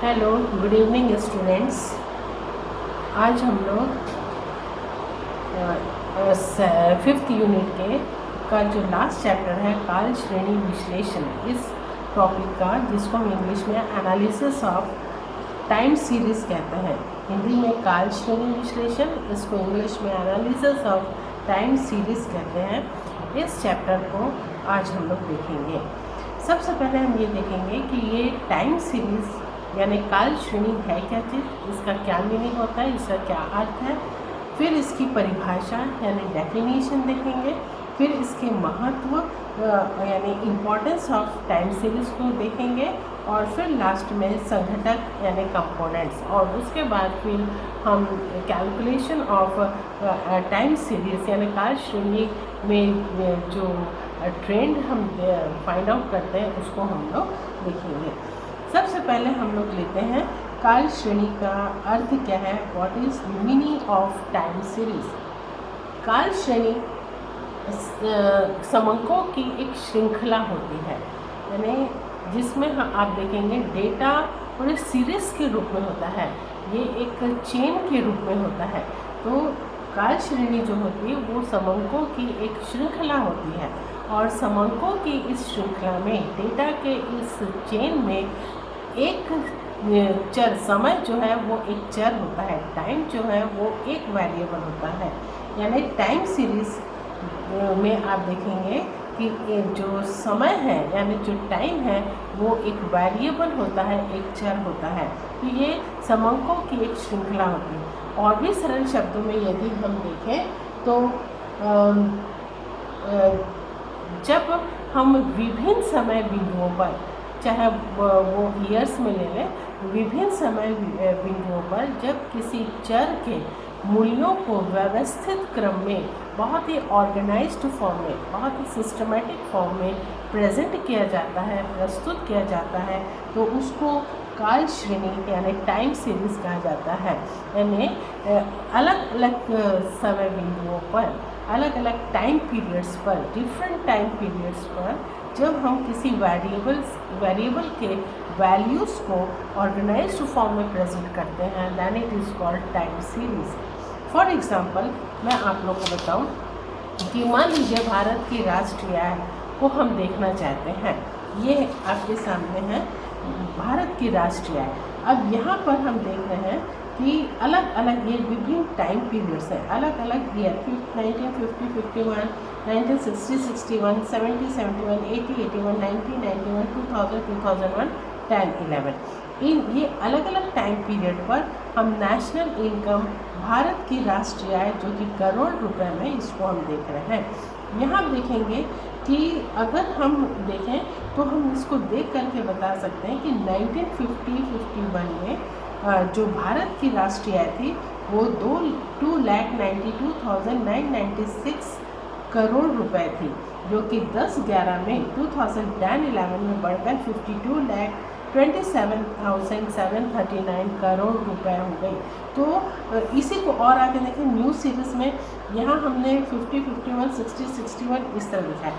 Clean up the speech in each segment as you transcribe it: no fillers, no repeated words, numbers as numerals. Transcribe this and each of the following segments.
Hello, good evening students. आज हम लोग फिफ्थ यूनिट के का जो लास्ट चैप्टर है काल श्रेणी विश्लेषण, इस टॉपिक का, जिसको हम इंग्लिश में एनालिसिस ऑफ टाइम सीरीज़ कहते हैं। हिंदी में काल श्रेणी विश्लेषण, इसको इंग्लिश में एनालिसिस ऑफ टाइम सीरीज़ कहते हैं। इस चैप्टर को आज हम लोग देखेंगे। सबसे पहले हम ये देखेंगे कि ये टाइम सीरीज़ यानी काल श्रेणी है क्या चीज़, इसका क्या मीनिंग होता है, इसका क्या अर्थ है। फिर इसकी परिभाषा यानी डेफिनेशन देखेंगे। फिर इसके महत्व यानी इम्पोर्टेंस ऑफ टाइम सीरीज़ को देखेंगे। और फिर लास्ट में संघटक यानी कंपोनेंट्स। और उसके बाद फिर हम कैलकुलेशन ऑफ टाइम सीरीज़ यानी काल श्रेणी में जो ट्रेंड हम फाइंड आउट करते हैं उसको हम लोग देखेंगे। सबसे पहले हम लोग लेते हैं काल श्रेणी का अर्थ क्या है, what is meaning of time series. काल श्रेणी समंकों की एक श्रृंखला होती है, यानी जिसमें आप देखेंगे डेटा पूरे सीरीज के रूप में होता है, ये एक चेन के रूप में होता है। तो काल श्रेणी जो होती है वो समंकों की एक श्रृंखला होती है, और समंकों की इस श्रृंखला में डेटा के इस चेन में एक चर, समय जो है वो एक चर होता है, टाइम जो है वो एक वेरिएबल होता है। यानी टाइम सीरीज़ में आप देखेंगे कि जो समय है यानी जो टाइम है वो एक वेरिएबल होता है, एक चर होता है। तो ये समंकों की एक श्रृंखला होती है। और भी सरल शब्दों में यदि हम देखें तो जब हम विभिन्न समय बिंदुओं पर, चाहे वो ईयर्स में ले लें, विभिन्न समय बिंदुओं पर जब किसी चर के मूल्यों को व्यवस्थित क्रम में, बहुत ही ऑर्गेनाइज्ड फॉर्म में, बहुत ही सिस्टमेटिक फॉर्म में प्रेजेंट किया जाता है, प्रस्तुत किया जाता है, तो उसको काल श्रेणी यानी टाइम सीरीज़ कहा जाता है। यानी अलग अलग समय बिंदुओं पर, अलग अलग टाइम पीरियड्स पर, डिफरेंट टाइम पीरियड्स पर जब हम किसी वेरिएबल के वैल्यूज़ को ऑर्गेनाइज्ड फॉर्म में प्रेजेंट करते हैं, then it is called time series. For example मैं आप लोग को बताऊं कि मान लीजिए भारत की राष्ट्रीय आय को हम देखना चाहते हैं। ये आपके सामने है भारत की राष्ट्रीय आय। अब यहाँ पर हम देख रहे हैं कि अलग अलग ये विभिन्न टाइम पीरियड्स हैं, अलग अलग ईयर, 1950, 51, 1960, 61, 70, 71, 80, 81, 90, 91, 2000, 2001, 10, 11। ये अलग अलग टाइम पीरियड पर हम नेशनल इनकम, भारत की राष्ट्रीय आय जो कि करोड़ रुपए में, इसको हम देख रहे हैं। यहाँ देखेंगे कि अगर हम देखें तो हम इसको देख करके बता सकते हैं कि 1950-51 में जो भारत की राष्ट्रीय आय थी वो 2,92,996 करोड़ रुपए थी, जो कि 10/11 में 2010-11 में बढ़कर 52,27,739 करोड़ रुपए हो गई। तो इसी को और आगे देखें न्यू सीरीज़ में, यहाँ हमने 50, 51, 60, 61 इस तरह लिखा है,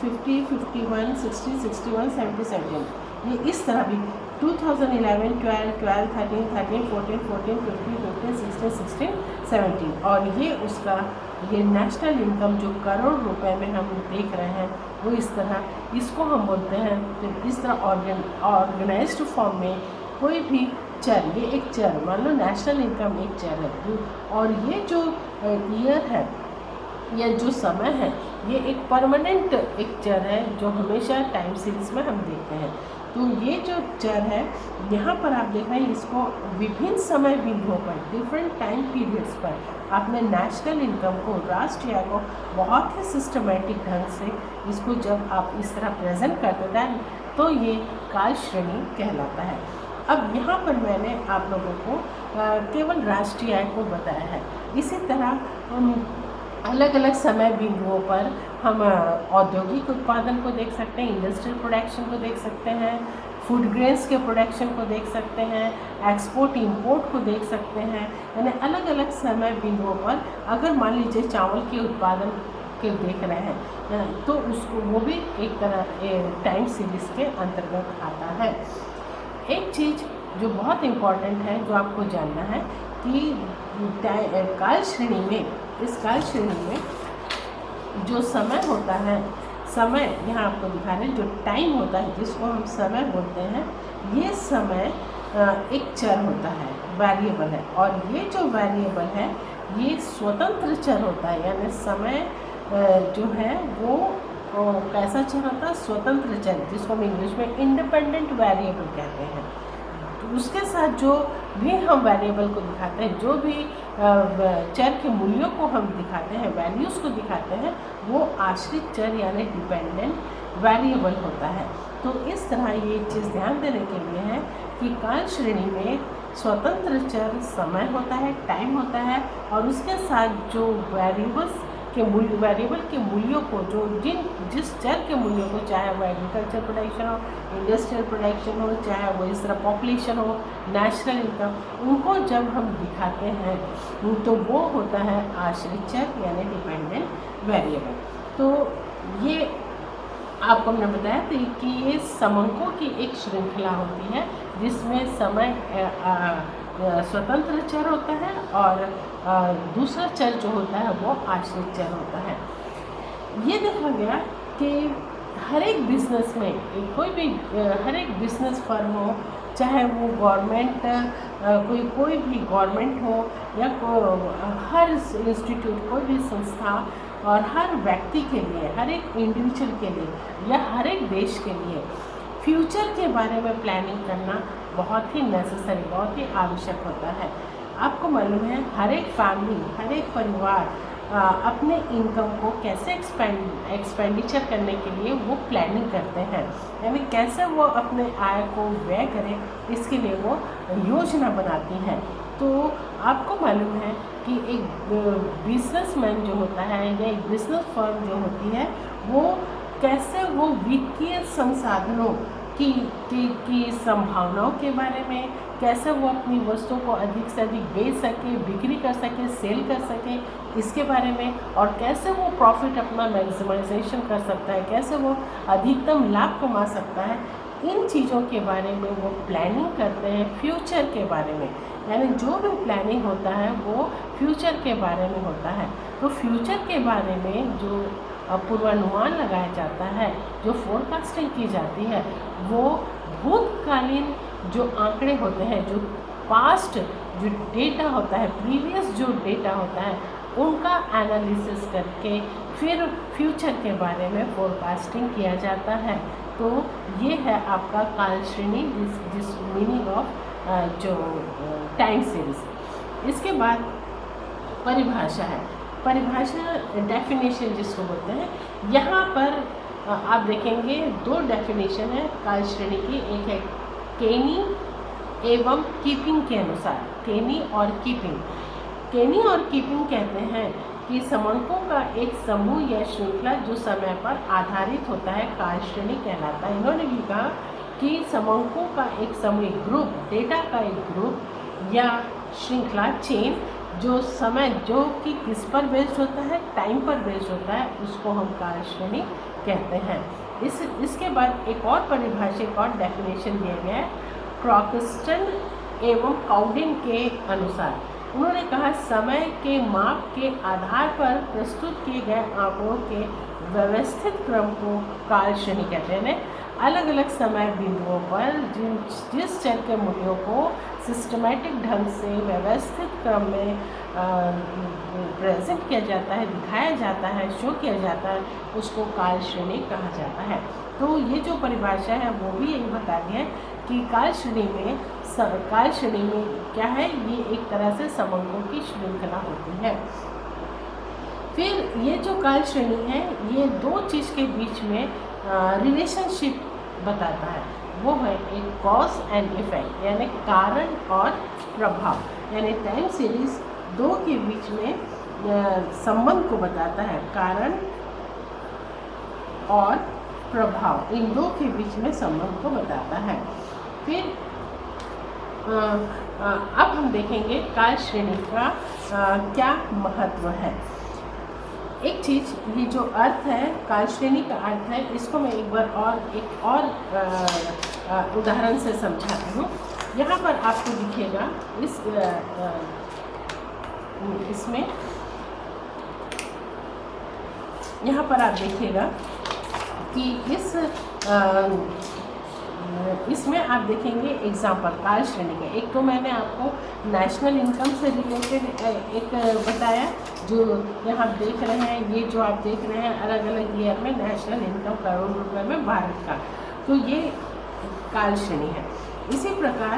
50, 51, 60, 61, 70, 71, ये इस तरह भी 2011, 12, 12, 13, 13, 14, 14, 15, 15, 16, 16, 17। और ये उसका ये नेशनल इनकम जो करोड़ रुपए में हम देख रहे हैं वो इस तरह, इसको हम बोलते हैं। तो इस तरह ऑर्गेनाइज्ड फॉर्म में कोई भी चर, ये एक चर, मान लो नेशनल इनकम एक चर है, और ये जो ईयर है या जो समय है ये एक परमानेंट एक चर है जो हमेशा टाइम सीरीज़ में हम देखते हैं। तो ये जो चर है यहाँ पर आप देख रहे हैं, इसको विभिन्न समय बिंदुओं पर, डिफरेंट टाइम पीरियड्स पर आपने नेशनल इनकम को, राष्ट्रीय आय को बहुत ही सिस्टमेटिक ढंग से इसको जब आप इस तरह प्रेजेंट करते हैं तो ये काल श्रेणी कहलाता है। अब यहाँ पर मैंने आप लोगों को केवल राष्ट्रीय आय को बताया है। इसी तरह अलग अलग समय बिंदुओं पर हम औद्योगिक उत्पादन को देख सकते हैं, इंडस्ट्रियल प्रोडक्शन को देख सकते हैं, फूड ग्रेन्स के प्रोडक्शन को देख सकते हैं, एक्सपोर्ट इंपोर्ट को देख सकते हैं। यानी अलग अलग समय बिंदुओं पर अगर मान लीजिए चावल के उत्पादन के देख रहे हैं तो उसको वो भी एक तरह टाइम सीरीज़ के अंतर्गत आता है। एक चीज़ जो बहुत इम्पॉर्टेंट है, जो आपको जानना है कि काल श्रेणी में, इस काल श्रेणी में जो समय होता है, समय यहाँ आपको दिखा रहे हैं, जो टाइम होता है जिसको हम समय बोलते हैं, ये समय एक चर होता है, वेरिएबल है। और ये जो वेरिएबल है ये स्वतंत्र चर होता है, यानी समय जो है वो कैसा चर होता है, स्वतंत्र चर, जिसको हम इंग्लिश में इंडिपेंडेंट वेरिएबल कहते हैं। तो उसके साथ जो भी हम वेरिएबल को दिखाते हैं, जो भी चर के मूल्यों को हम दिखाते हैं, वैल्यूज़ को दिखाते हैं, वो आश्रित चर यानी डिपेंडेंट वेरिएबल होता है। तो इस तरह ये चीज़ ध्यान देने के लिए है कि काल श्रेणी में स्वतंत्र चर समय होता है, टाइम होता है, और उसके साथ जो वेरिएबल के मूल्यों को, जो जिस चर के मूल्यों को, चाहे वो एग्रीकल्चर प्रोडक्शन हो, इंडस्ट्रियल प्रोडक्शन हो, चाहे वो इस तरह पॉपुलेशन हो, नेशनल इनकम, उनको जब हम दिखाते हैं तो वो होता है आश्रित चर यानी डिपेंडेंट वेरिएबल। तो ये आपको हमने बताया था कि ये समंकों की एक श्रृंखला होती है जिसमें समय स्वतंत्र चर होता है और दूसरा चर जो होता है वो आश्रित चर होता है। ये देखा गया कि हर एक बिजनेस में, हर एक बिजनेस फर्म हो, चाहे वो गवर्नमेंट कोई भी गवर्नमेंट हो या हर इंस्टीट्यूट, कोई भी संस्था, और हर व्यक्ति के लिए, हर एक इंडिविजुअल के लिए या हर एक देश के लिए फ्यूचर के बारे में प्लानिंग करना बहुत ही नेसेसरी, बहुत ही आवश्यक होता है। आपको मालूम है हर एक फैमिली, हर एक परिवार अपने इनकम को कैसे एक्सपेंडिचर करने के लिए वो प्लानिंग करते हैं, यानी कैसे वो अपने आय को व्यय करें, इसके लिए वो योजना बनाती हैं। तो आपको मालूम है कि एक बिजनेसमैन जो होता है या एक बिजनेस फर्म जो होती है, वो कैसे वो वित्तीय संसाधनों की संभावनाओं के बारे में, कैसे वो अपनी वस्तुओं को अधिक से अधिक बेच सके, बिक्री कर सके, सेल कर सके, इसके बारे में, और कैसे वो प्रॉफिट अपना मैक्सिमाइजेशन कर सकता है, कैसे वो अधिकतम लाभ कमा सकता है, इन चीज़ों के बारे में वो प्लानिंग करते हैं फ्यूचर के बारे में। यानी जो भी प्लानिंग होता है वो फ्यूचर के बारे में होता है। तो फ्यूचर के बारे में जो पूर्वानुमान लगाया जाता है, जो फोरकास्टिंग की जाती है, वो भूतकालीन जो आंकड़े होते हैं, जो पास्ट जो डेटा होता है, प्रीवियस जो डेटा होता है, उनका एनालिसिस करके फिर फ्यूचर के बारे में फोरकास्टिंग किया जाता है। तो ये है आपका काल श्रेणी, जिस मीनिंग ऑफ जो टाइम सीरीज। इसके बाद परिभाषा है, परिभाषा डेफिनेशन जिसको बोलते हैं। यहाँ पर आप देखेंगे दो डेफिनेशन है काल श्रेणी की, एक है केनी एवं कीपिंग के अनुसार। केनी और कीपिंग, केनी और कीपिंग कहते हैं कि समंकों का एक समूह या श्रृंखला जो समय पर आधारित होता है काल श्रेणी कहलाता है। इन्होंने भी कहा कि समंकों का एक समूह, ग्रुप, डेटा का एक ग्रुप या श्रृंखला, चेन, जो समय जो कि किस पर बेस्ड होता है, टाइम पर बेस्ड होता है, उसको हम काल श्रेणी कहते हैं। इसके बाद एक और परिभाषा, एक और डेफिनेशन दिया गया है क्रॉक्स्टन एवं काउडिन के अनुसार। उन्होंने कहा समय के माप के आधार पर प्रस्तुत किए गए आंकड़ों के व्यवस्थित क्रम को काल श्रेणी कहते हैं। अलग अलग समय बिंदुओं पर जिस चर के मूल्यों को सिस्टमैटिक ढंग से व्यवस्थित क्रम में प्रेजेंट किया जाता है, दिखाया जाता है, शो किया जाता है, उसको काल श्रेणी कहा जाता है। तो ये जो परिभाषा है वो भी यही बता रही है कि काल श्रेणी में क्या है, ये एक तरह से समंकों की श्रृंखला होती है। फिर ये जो काल श्रेणी है ये दो चीज़ के बीच में रिलेशनशिप बताता है, वो है एक कॉज एंड इफेक्ट, यानी कारण और प्रभाव। यानी टाइम सीरीज दो के बीच में संबंध को बताता है, कारण और प्रभाव, इन दो के बीच में संबंध को बताता है। फिर अब हम देखेंगे काल श्रेणी का क्या महत्व है। एक चीज़, ये जो अर्थ है, काल श्रेणी का अर्थ है, इसको मैं एक बार और एक और उदाहरण से समझाती हूँ। यहाँ पर आपको दिखेगा इसमें यहाँ पर आप देखिएगा कि इसमें आप देखेंगे एग्जाम्पल काल श्रेणी के। एक तो मैंने आपको नेशनल इनकम से रिलेटेड एक बताया, जो यहाँ आप देख रहे हैं, ये जो आप देख रहे हैं अलग अलग ईयर में नेशनल इनकम करोड़ रुपए में भारत का, तो ये काल श्रेणी है। इसी प्रकार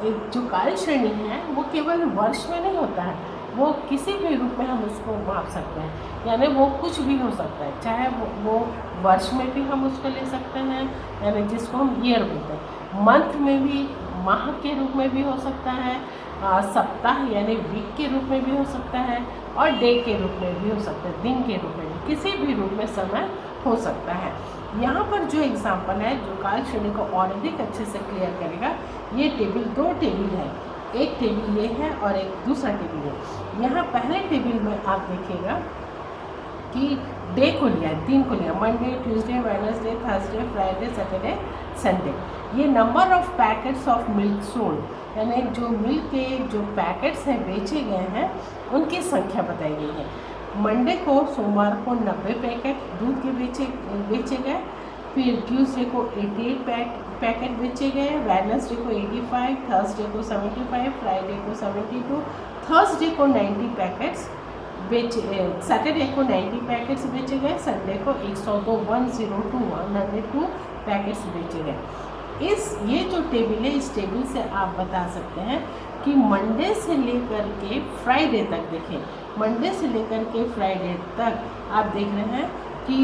जो काल श्रेणी है वो केवल वर्ष में नहीं होता है, वो किसी भी रूप में हम उसको माप सकते हैं, यानी वो कुछ भी हो सकता है, चाहे वो वर्ष में भी हम उसको ले सकते हैं, यानी जिसको हम ईयर बोलते हैं, मंथ में भी, माह के रूप में भी हो सकता है, सप्ताह यानी वीक के रूप में भी हो सकता है, और डे के रूप में भी हो सकता है, दिन के रूप में भी, किसी भी रूप में समय हो सकता है। यहाँ पर जो एग्जाम्पल है जो काल श्रेणी को और अधिक अच्छे से क्लियर करेगा, ये टेबल, दो टेबल है, एक टेबल ये है और एक दूसरा टेबल है। यहाँ पहले टेबल में आप देखिएगा कि डे को लिया, दिन को लिया, Monday, Tuesday, Wednesday, Thursday, Friday, Saturday, Sunday. ये number of packets of milk sold, यानी जो मिल्क के जो पैकेट्स हैं बेचे गए हैं उनकी संख्या बताई गई है। मंडे को, सोमवार को 90 पैकेट दूध के बेचे गए, फिर ट्यूसडे को 88 पैकेट बेचे गए, वेडनेसडे को 85, थर्सडे को 75, फ्राइडे को 72, थर्सडे को 90 पैकेट्स बेचे, सैटरडे को 90 पैकेट्स बेचे गए, संडे को 102 पैकेट्स बेचे गए। ये जो टेबल है, इस टेबल से आप बता सकते हैं कि मंडे से लेकर के फ्राइडे तक, देखें मंडे से लेकर के फ्राइडे तक आप देख रहे हैं कि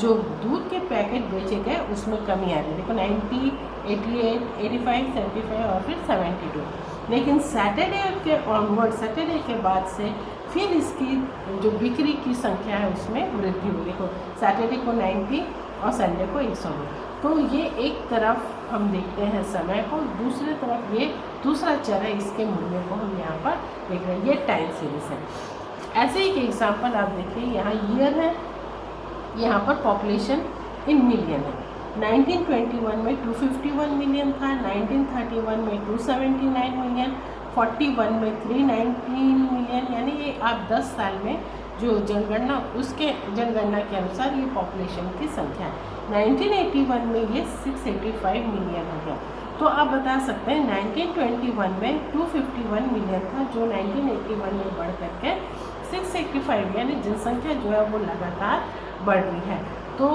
जो दूध के पैकेट बेचे गए उसमें कमी आ रही है। देखो 90, 88, 85, 75 और फिर 72। लेकिन सैटरडे के ऑनवर्ड, सैटरडे के बाद से फिर इसकी जो बिक्री की संख्या है उसमें वृद्धि हुई। देखो सैटरडे को 90 और संडे को 102। तो ये एक तरफ हम देखते हैं समय को, दूसरी तरफ ये दूसरा चर है, इसके मूल्य को हम यहाँ पर देख रहे हैं, ये टाइम सीरीज है। ऐसे ही एक एग्जाम्पल आप देखिए, यहाँ ईयर है, यहाँ पर पॉपुलेशन इन मिलियन है। 1921 में 251 मिलियन था, 1931 में 279 मिलियन, 41 में 319 मिलियन, यानी ये आप 10 साल में जो जनगणना, उसके जनगणना के अनुसार ये पॉपुलेशन की संख्या है। 1981 में ये 685 मिलियन हो गया। तो आप बता सकते हैं 1921 में 251 मिलियन था, जो 1981 में बढ़ करके 685, यानी जनसंख्या जो है वो लगातार बढ़ रही है। तो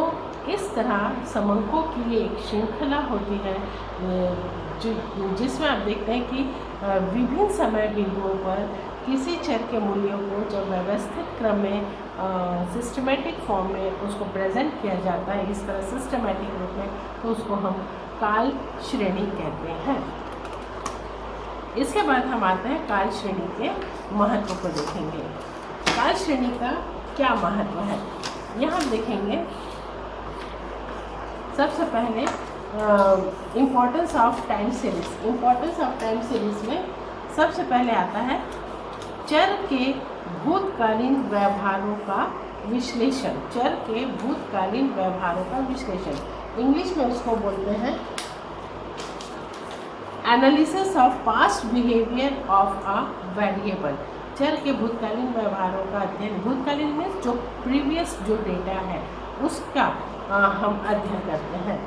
इस तरह समंकों की ये एक श्रृंखला होती है, जिसमें आप देखते हैं कि विभिन्न समय बिंदुओं पर किसी चर के मूल्यों को जब व्यवस्थित क्रम में सिस्टमेटिक फॉर्म में उसको प्रेजेंट किया जाता है, इस तरह सिस्टमेटिक रूप में, तो उसको हम काल श्रेणी कहते हैं। इसके बाद हम आते हैं काल श्रेणी के महत्व को देखेंगे। काल श्रेणी का क्या महत्व है, यहाँ देखेंगे। सबसे पहले importance of time series. Importance of time series में सबसे पहले आता है चर के भूतकालीन व्यवहारों का विश्लेषण। चर के भूतकालीन व्यवहारों का विश्लेषण, इंग्लिश में उसको बोलते हैं analysis of past behaviour of a variable. चर के भूतकालीन व्यवहारों का अध्ययन, भूतकालीन में जो प्रीवियस जो डेटा है उसका हम अध्ययन करते हैं।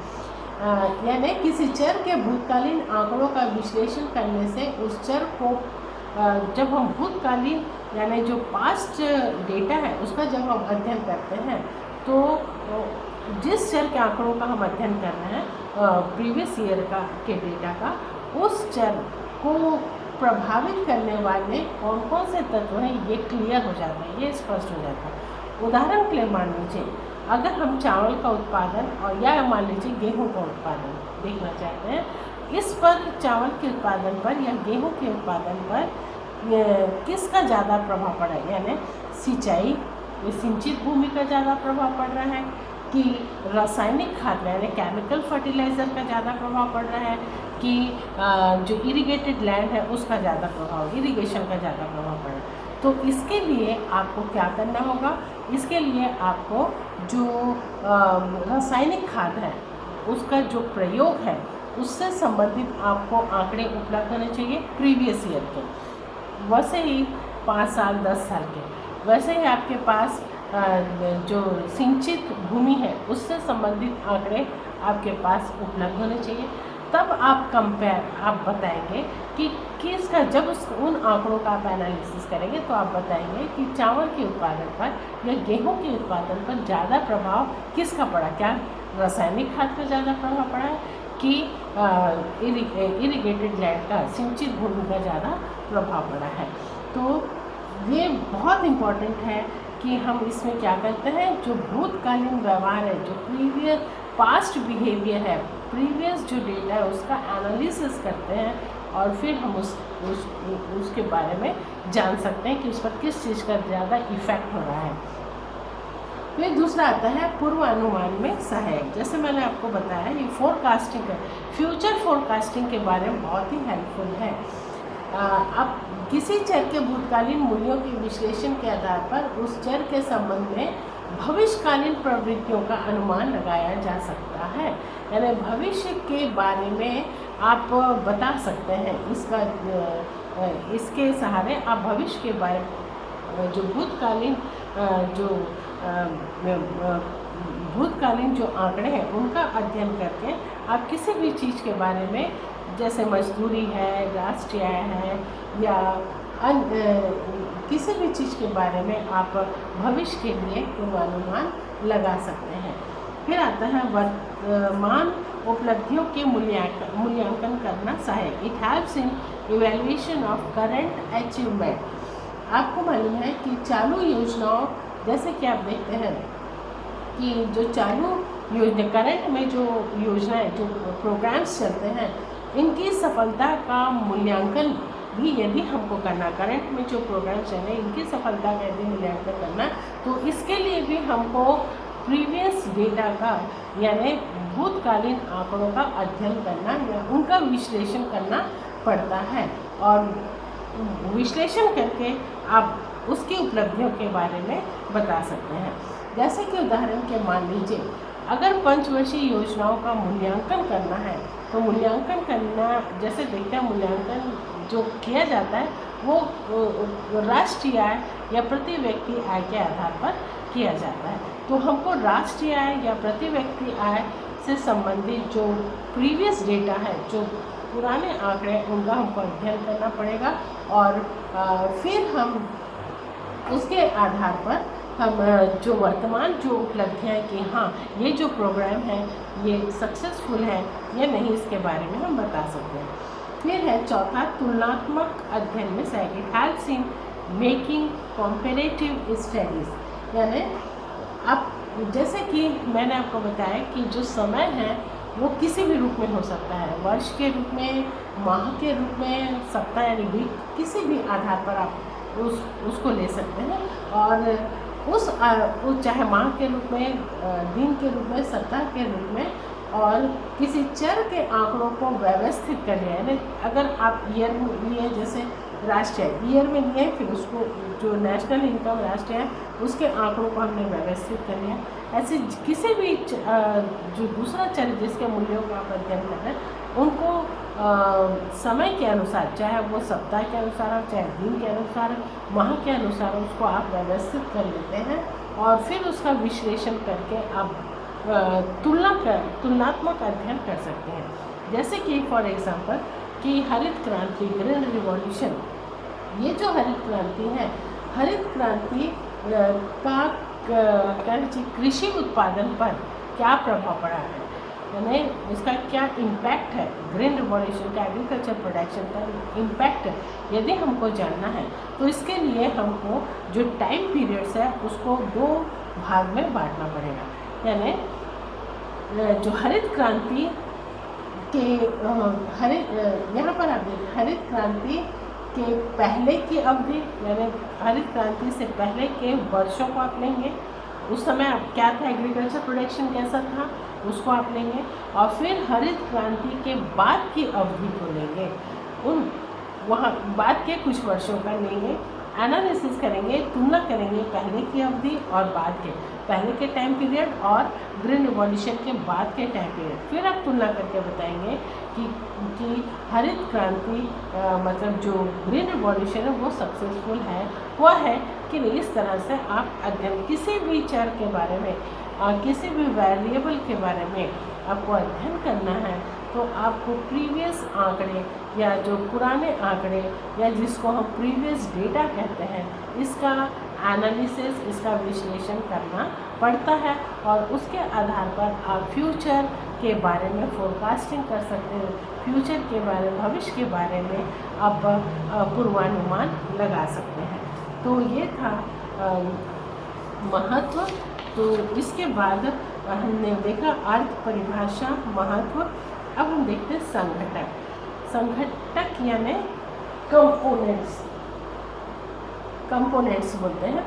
यानी किसी चर के भूतकालीन आंकड़ों का विश्लेषण करने से उस चर को जब हम भूतकालीन यानी जो पास्ट डेटा है उसका जब हम अध्ययन करते हैं, तो जिस चर के आंकड़ों का हम अध्ययन कर रहे हैं प्रीवियस ईयर का के डेटा का, उस चर को प्रभावित करने वाले कौन कौन से तत्व हैं ये क्लियर हो जाता है, ये स्पष्ट हो जाता है। उदाहरण के लिए मान लीजिए अगर हम चावल का उत्पादन और या मान लीजिए गेहूं का उत्पादन देखना चाहते हैं, इस पर चावल के उत्पादन पर या गेहूं के उत्पादन पर किसका ज़्यादा प्रभाव पड़ा है, यानी सिंचाई, सिंचित भूमि का ज़्यादा प्रभाव पड़ रहा है कि रासायनिक खाद यानी केमिकल फर्टिलाइज़र का ज़्यादा प्रभाव पड़ रहा है कि जो इरिगेटेड लैंड है उसका ज़्यादा प्रभाव, इरिगेशन का ज़्यादा प्रभाव पड़ रहा है। तो इसके लिए आपको क्या करना होगा, इसके लिए आपको जो रासायनिक खाद है उसका जो प्रयोग है उससे संबंधित आपको आंकड़े उपलब्ध होने चाहिए प्रीवियस ईयर के। वैसे ही 5 साल 10 साल के, वैसे ही आपके पास जो सिंचित भूमि है उससे संबंधित आंकड़े आपके पास उपलब्ध होने चाहिए। तब आप बताएंगे कि किसका, जब उन आंकड़ों का आप एनालिसिस करेंगे तो आप बताएंगे कि चावल के उत्पादन पर या गेहूं के उत्पादन पर ज़्यादा प्रभाव किसका पड़ा। क्या रासायनिक खाद का ज़्यादा प्रभाव पड़ा है कि इरिगेटेड लैंड का, सिंचित भूमि का ज़्यादा प्रभाव पड़ा है। तो ये बहुत इम्पॉर्टेंट है कि हम इसमें क्या करते हैं, जो भूतकालीन व्यवहार है, जो प्रीवियस पास्ट बिहेवियर है, प्रीवियस जो डेटा है उसका एनालिसिस करते हैं और फिर हम उसके बारे में जान सकते हैं कि उस पर किस चीज़ का ज़्यादा इफेक्ट हो रहा है। फिर दूसरा आता है पूर्वानुमान में सहायक। जैसे मैंने आपको बताया, ये फोरकास्टिंग है, फ्यूचर फोरकास्टिंग के बारे में बहुत ही हेल्पफुल है। अब किसी चर के भूतकालीन मूल्यों के विश्लेषण के आधार पर उस चर के संबंध में भविष्यकालीन प्रवृत्तियों का अनुमान लगाया जा सकता है। यानी भविष्य के बारे में आप बता सकते हैं, इसके सहारे आप भविष्य के बारे में जो भूतकालीन जो आंकड़े हैं उनका अध्ययन करके आप किसी भी चीज़ के बारे में, जैसे मजदूरी है, राष्ट्रीय आय है या किसी भी चीज़ के बारे में आप भविष्य के लिए पूर्वानुमान लगा सकते हैं। फिर आता है वर्तमान उपलब्धियों के मूल्यांकन करना सहायक। It helps in evaluation of current achievement. आपको मालूम है कि चालू योजनाओं, जैसे कि आप देखते हैं कि जो चालू योजना, करंट में जो योजनाएं, जो प्रोग्राम्स चलते हैं, इनकी सफलता का मूल्यांकन भी यदि हमको करना, करंट में जो प्रोग्राम चल रहे हैं इनकी सफलता का यदि मूल्यांकन करना, तो इसके लिए भी हमको प्रीवियस डेटा का, यानी भूतकालीन आंकड़ों का अध्ययन करना या उनका विश्लेषण करना पड़ता है। और विश्लेषण करके आप उसकी उपलब्धियों के बारे में बता सकते हैं। जैसे कि उदाहरण के मान लीजिए, अगर पंचवर्षीय योजनाओं का मूल्यांकन करना है तो मूल्यांकन करना, जैसे देखते हैं, मूल्यांकन जो किया जाता है वो राष्ट्रीय आय या प्रति व्यक्ति आय के आधार पर किया जाता है। तो हमको राष्ट्रीय आय या प्रति व्यक्ति आय से संबंधित जो प्रीवियस डेटा है, जो पुराने आंकड़े हैं, उनका हमको अध्ययन करना पड़ेगा और फिर हम उसके आधार पर हम जो वर्तमान जो उपलब्धियाँ कि हाँ ये जो प्रोग्राम है ये सक्सेसफुल है या नहीं, इसके बारे में हम बता सकते हैं। फिर है चौथा, तुलनात्मक अध्ययन में सहायक। It helps in making comparative studies. यानी अब जैसे कि मैंने आपको बताया कि जो समय है वो किसी भी रूप में हो सकता है, वर्ष के रूप में, माह के रूप में, सप्ताह यानी वीक, किसी भी आधार पर आप उसको ले सकते हैं। और उस चाहे माह के रूप में, दिन के रूप में, सप्ताह के रूप में, और किसी चर के आंकड़ों को व्यवस्थित कर लिया है। अगर आप ईयर में लिए, जैसे राष्ट्रीय ईयर में लिए, फिर उसको जो नेशनल इनकम राष्ट्रीय है उसके आंकड़ों को हमने व्यवस्थित कर लिया। ऐसे किसी भी जो दूसरा चर जिसके मूल्यों का आप अध्ययन कर रहे हैं उनको समय के अनुसार, चाहे वो सप्ताह के अनुसार हो, चाहे दिन के अनुसार, माह के अनुसार, उसको आप व्यवस्थित कर लेते हैं और फिर उसका विश्लेषण करके आप तुलनात्मक अध्ययन कर सकते हैं। जैसे कि फॉर एग्जांपल कि हरित क्रांति, ग्रीन रिवॉल्यूशन, ये जो हरित क्रांति है, हरित क्रांति का कृषि उत्पादन पर क्या प्रभाव पड़ा है, यानी इसका क्या इम्पैक्ट है, ग्रीन रिवॉल्यूशन का एग्रीकल्चर प्रोडक्शन पर इम्पैक्ट यदि हमको जानना है तो इसके लिए हमको जो टाइम पीरियड्स है उसको 2 भाग में बांटना पड़ेगा। यानी जो हरित क्रांति के यहाँ पर आप देखिए, हरित क्रांति के पहले की अवधि, यानी हरित क्रांति से पहले के वर्षों को आप लेंगे, उस समय क्या था, एग्रीकल्चर प्रोडक्शन कैसा था, उसको आप लेंगे, और फिर हरित क्रांति के बाद की अवधि को लेंगे, उन वहाँ बाद के कुछ वर्षों का लेंगे, एनालिसिस करेंगे, तुलना करेंगे पहले की अवधि और बाद के, पहले के टाइम पीरियड और ग्रीन रिवॉल्यूशन के बाद के टाइम पीरियड। फिर आप तुलना करके बताएंगे कि हरित क्रांति मतलब जो ग्रीन रिवॉल्यूशन है वो सक्सेसफुल है, हुआ है कि नहीं। इस तरह से आप अध्ययन किसी भी चर के बारे में किसी भी वेरिएबल के बारे में आपको अध्ययन करना है तो आपको प्रीवियस आंकड़े या जो पुराने आंकड़े या जिसको हम प्रीवियस डेटा कहते हैं, इसका एनालिसिस, इसका विश्लेषण करना पड़ता है और उसके आधार पर आप फ्यूचर के बारे में फोरकास्टिंग कर सकते हैं, फ्यूचर के बारे में, भविष्य के बारे में आप पूर्वानुमान लगा सकते हैं। तो ये था महत्व। तो इसके बाद हमने देखा अर्थ, परिभाषा, महत्व। अब हम देखते हैं संघटक। संघटक यानी कंपोनेंट्स बोलते हैं।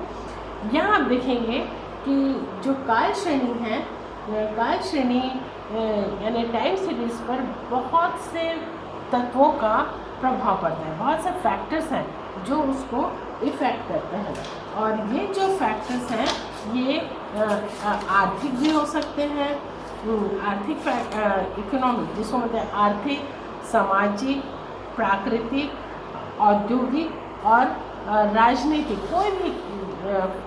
यहाँ आप देखेंगे कि जो काल श्रेणी है, काल श्रेणी यानी टाइम सीरीज पर बहुत से तत्वों का प्रभाव पड़ता है, बहुत से फैक्टर्स हैं जो उसको इफ़ेक्ट करते हैं। और ये जो फैक्टर्स हैं ये आर्थिक भी हो सकते हैं, आर्थिक इकोनॉमिक जिसको बोलते हैं आर्थिक, सामाजिक, प्राकृतिक, औद्योगिक और राजनीतिक, कोई भी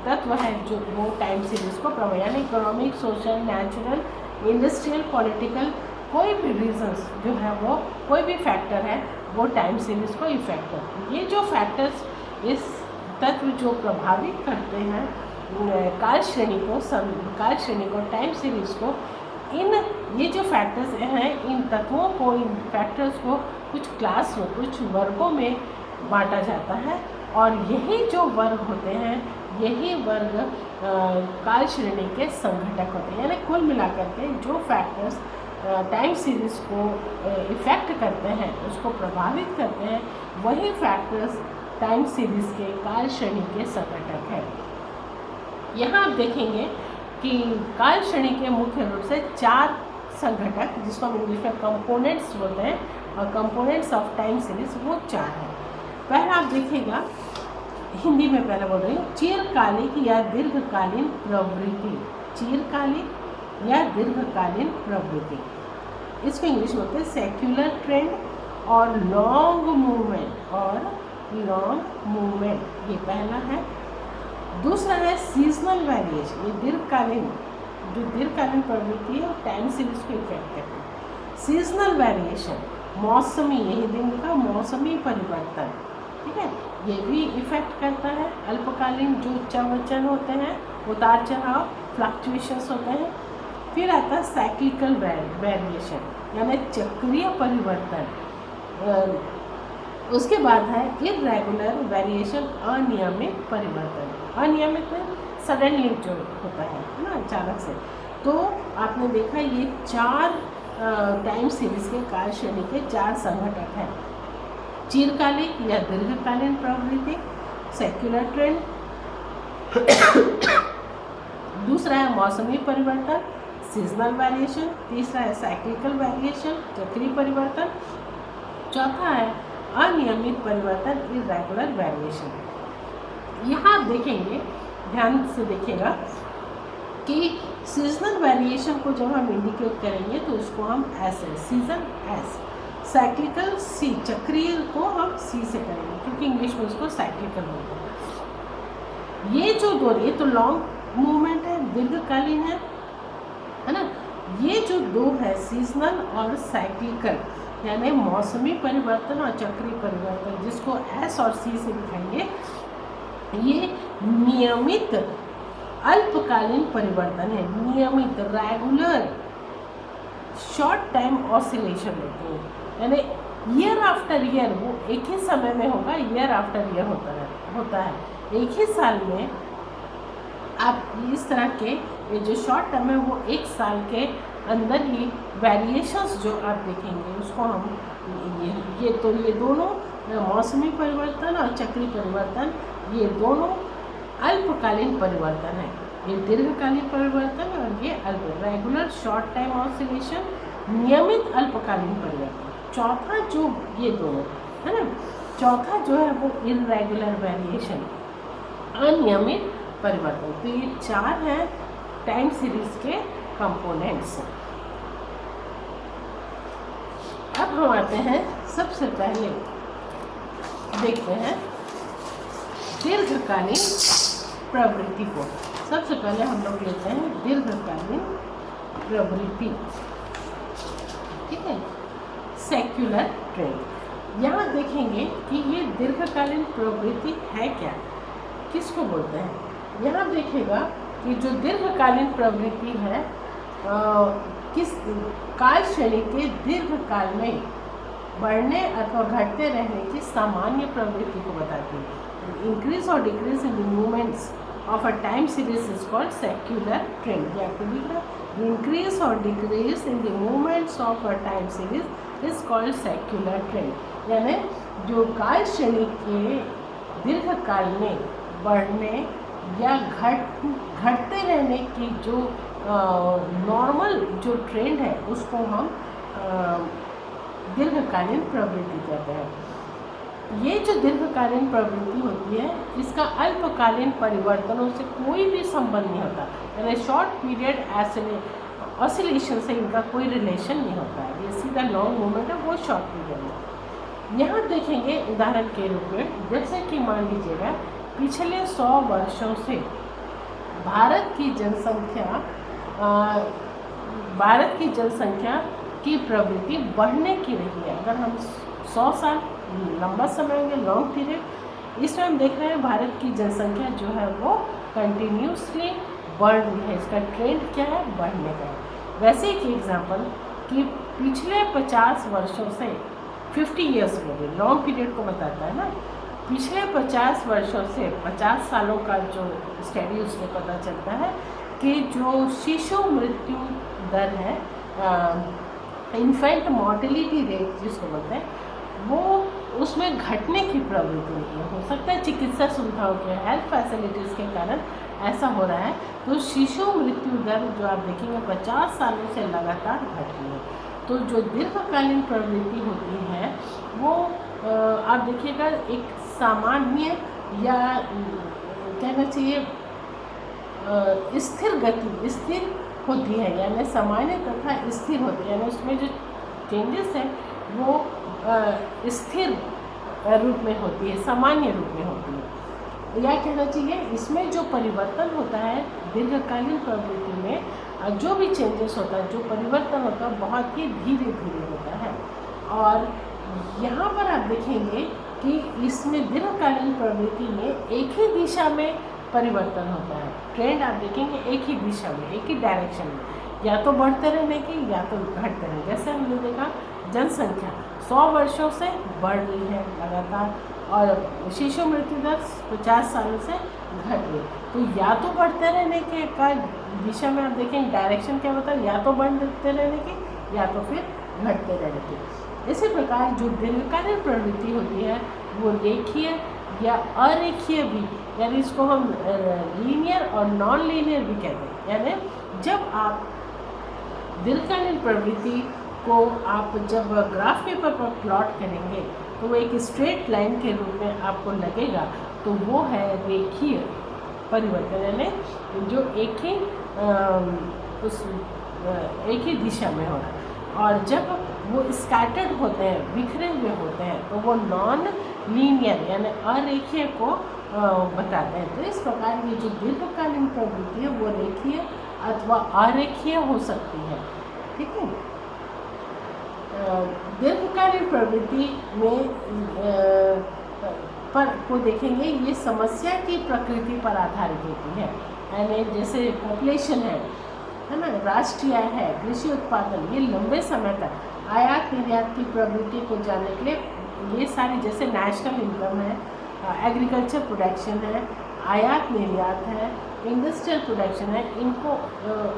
तत्व है जो वो टाइम सीरीज को प्रभाव, यानी economic, social, natural, industrial, political, कोई भी रीजंस जो है वो कोई भी फैक्टर है वो टाइम सीरीज को इफेक्ट करते हैं। ये जो फैक्टर्स इस तत्व जो प्रभावित करते हैं काल श्रेणी को, टाइम सीरीज को, ये जो फैक्टर्स हैं इन तत्वों को, इन फैक्टर्स को कुछ क्लास में, कुछ वर्गों में बांटा जाता है और यही जो वर्ग होते हैं, यही वर्ग काल श्रेणी के संघटक होते हैं। यानी कुल मिलाकर के जो फैक्टर्स टाइम सीरीज को इफ़ेक्ट करते हैं, उसको प्रभावित करते हैं, वही फैक्टर्स टाइम सीरीज के काल श्रेणी के संघटक हैं। यहाँ आप देखेंगे कि काल श्रेणी के मुख्य रूप से 4 संघटक, जिसको हम इंग्लिश में कंपोनेंट्स बोलते हैं, और कंपोनेंट्स ऑफ टाइम सीरीज वो 4 हैं। पहला आप देखिएगा, हिंदी में पहले बोल रही हूँ, चिरकालिक या दीर्घकालीन प्रवृत्ति। चिरकालिक या दीर्घकालीन प्रवृत्ति, इसको इंग्लिश में बोलते हैं सेक्युलर ट्रेंड और लॉन्ग मूवमेंट, ये पहला है। दूसरा है सीजनल वेरिएशन, ये दीर्घकालीन प्रवृत्ति है और टाइम सीरीज को इफेक्ट करती है। सीजनल वेरिएशन, मौसमी, यही दिन का मौसमी परिवर्तन, ठीक है, ये भी इफेक्ट करता है। अल्पकालीन जो चवचन होते हैं, उतार चढ़ाव, फ्लक्चुएशंस होते हैं। फिर आता है साइक्लिकल वेरिएशन यानी चक्रीय परिवर्तन। उसके बाद है इर्रेगुलर वेरिएशन, अनियमित परिवर्तन। अनियमित में सडनली जो होता है ना, अचानक से। तो आपने देखा ये 4 टाइम सीरीज के काल श्रेणी के 4 संघटक हैं। चिरकालिक या दीर्घकालीन प्रवृत्ति, सेक्युलर ट्रेंड, दूसरा है मौसमी परिवर्तन, सीजनल वेरिएशन, तीसरा है साइक्लिकल वेरिएशन, चक्रीय परिवर्तन, चौथा है अनियमित परिवर्तन, इर्रेगुलर वेरिएशन। यहाँ आप देखेंगे, ध्यान से देखिएगा कि सीजनल वेरिएशन को जब हम इंडिकेट करेंगे तो उसको हम ऐसे, सीजन एस, साइक्लिकल सी, चक्रीय को हम सी से करेंगे क्योंकि इंग्लिश में उसको साइक्लिकल बोलते हैं। ये जो दो, ये तो लॉन्ग मूवमेंट है, दीर्घकालीन है ना। ये जो 2 है सीजनल और साइक्लिकल यानी मौसमी परिवर्तन और चक्रीय परिवर्तन, जिसको एस और सी से दिखाएंगे, ये नियमित अल्पकालीन परिवर्तन है। नियमित, रेगुलर, शॉर्ट टाइम ऑसिलेशन होते हैं, यानी ईयर आफ्टर ईयर वो एक ही समय में होगा, ईयर आफ्टर ईयर होता है। एक ही साल में आप इस तरह के ये जो शॉर्ट टर्म है वो एक साल के अंदर ही वेरिएशंस जो आप देखेंगे उसको हम ये दोनों मौसमी परिवर्तन और चक्रीय परिवर्तन, ये दोनों अल्पकालीन परिवर्तन है। ये दीर्घकालीन परिवर्तन और ये रेगुलर शॉर्ट टाइम ऑसिलेशन, नियमित अल्पकालीन परिवर्तन। चौथा जो ये दोनों है ना, चौथा जो है वो इरेगुलर वेरिएशन, अनियमित परिवर्तन। तो ये 4 हैं टाइम सीरीज के कंपोनेंट्स। अब हम आते हैं, सबसे पहले देखते हैं दीर्घकालीन प्रवृत्ति को। सबसे पहले हम लोग लेते हैं दीर्घकालीन प्रवृत्ति, ठीक है, सेक्युलर ट्रेंड। यहाँ देखेंगे कि ये दीर्घकालीन प्रवृत्ति है क्या, किसको बोलते हैं। यहाँ देखिएगा कि जो दीर्घकालीन प्रवृत्ति है किस काल श्रेणी के दीर्घकाल में बढ़ने अथवा घटते रहने की सामान्य प्रवृत्ति को बताती है। इंक्रीज और decrease in the movements of a time series is called secular trend. आपको दिख रहा है, इंक्रीज और decrease in the movements of a time series is called secular trend. यानी जो काल श्रेणी के दीर्घकाल में बढ़ने या घटते रहने की जो नॉर्मल जो ट्रेंड है उसको हम दीर्घकालीन प्रवृत्ति कहते हैं। ये जो दीर्घकालीन प्रवृत्ति होती है इसका अल्पकालीन परिवर्तनों से कोई भी संबंध नहीं होता, यानी शॉर्ट पीरियड ऑसिलेशन से इनका कोई रिलेशन नहीं होता है। ये सीधा लॉन्ग मूवमेंट है, वो शॉर्ट पीरियड में। यहाँ देखेंगे उदाहरण के रूप में, जैसे कि मान लीजिएगा पिछले 100 वर्षों से भारत की जनसंख्या की प्रवृत्ति बढ़ने की रही है। अगर हम 100 साल लंबा समय होंगे, लॉन्ग पीरियड, इसमें हम देख रहे हैं भारत की जनसंख्या जो है वो कंटिन्यूसली बढ़ रही है। इसका ट्रेंड क्या है, बढ़ने का है। वैसे एक एग्जांपल कि पिछले 50 वर्षों से 50 ईयर्स में, लॉन्ग पीरियड को बताता है ना, पिछले 50 वर्षों से 50 सालों का जो स्टडी उसमें पता चलता है कि जो शिशु मृत्यु दर है, इन्फेंट मॉर्टेलिटी रेट जिसको बोलते हैं, वो उसमें घटने की प्रवृत्ति नहीं है। हो सकता है चिकित्सा सुविधाओं के, हेल्थ फैसिलिटीज़ के कारण ऐसा हो रहा है। तो शिशु मृत्यु दर जो आप देखेंगे 50 सालों से लगातार घट रही है। तो जो दीर्घकालीन प्रवृत्ति होती है वो आप देखिएगा एक सामान्य या कहना चाहिए स्थिर गति, स्थिर होती है, यानी सामान्य तथा स्थिर होती है, यानी उसमें जो चेंजेस हैं वो स्थिर रूप में होती है, सामान्य रूप में होती है। या कहना चाहिए इसमें जो परिवर्तन होता है दीर्घकालीन प्रवृत्ति में, जो भी चेंजेस होता है, जो परिवर्तन होता है, बहुत ही धीरे धीरे होता है। और यहाँ पर आप देखेंगे कि इसमें दीर्घकालीन प्रवृत्ति में एक ही दिशा में परिवर्तन होता है। ट्रेंड आप देखेंगे एक ही दिशा में, एक ही डायरेक्शन में, या तो बढ़ते रहने की या तो घटते रहने। जैसे हमने देखा जनसंख्या 100 वर्षों से बढ़ रही है लगातार, और शिशु मृत्यु दर 50 सालों से घट रही। तो या तो बढ़ते रहने के का दिशा में आप देखें, डायरेक्शन क्या होता है, या तो बढ़ते रहने की या तो फिर घटते रहने की। इसी प्रकार जो दीर्घकालीन प्रवृत्ति होती है वो रेखीय या अरेखीय भी, यानी इसको हम लीनियर और नॉन लीनियर भी कहते हैं। यानी जब आप दीर्घकालीन प्रवृत्ति को आप जब ग्राफ पेपर पर प्लॉट करेंगे तो वो एक स्ट्रेट लाइन के रूप में आपको लगेगा, तो वो है रेखीय परिवर्तन, यानी जो एक ही दिशा में हो रहा है। और जब वो स्कैटर्ड होते हैं, बिखरे हुए होते हैं, तो वो नॉन लीनियर यानी अरेखीय को बताते हैं। तो इस प्रकार ये जो दीर्घकालीन प्रवृत्ति है वो रेखीय अथवा अरेखीय हो सकती है, ठीक है। दीर्घकालीन प्रवृत्ति में पर को देखेंगे, ये समस्या की प्रकृति पर आधारित होती है। यानी जैसे पॉपुलेशन है ना, राष्ट्रीय आय है, कृषि उत्पादन, ये लंबे समय तक आयात निर्यात की प्रवृत्ति को जानने के लिए ये सारी, जैसे नेशनल इनकम है, एग्रीकल्चर प्रोडक्शन है, आयात निर्यात है, इंडस्ट्रियल प्रोडक्शन है, इनको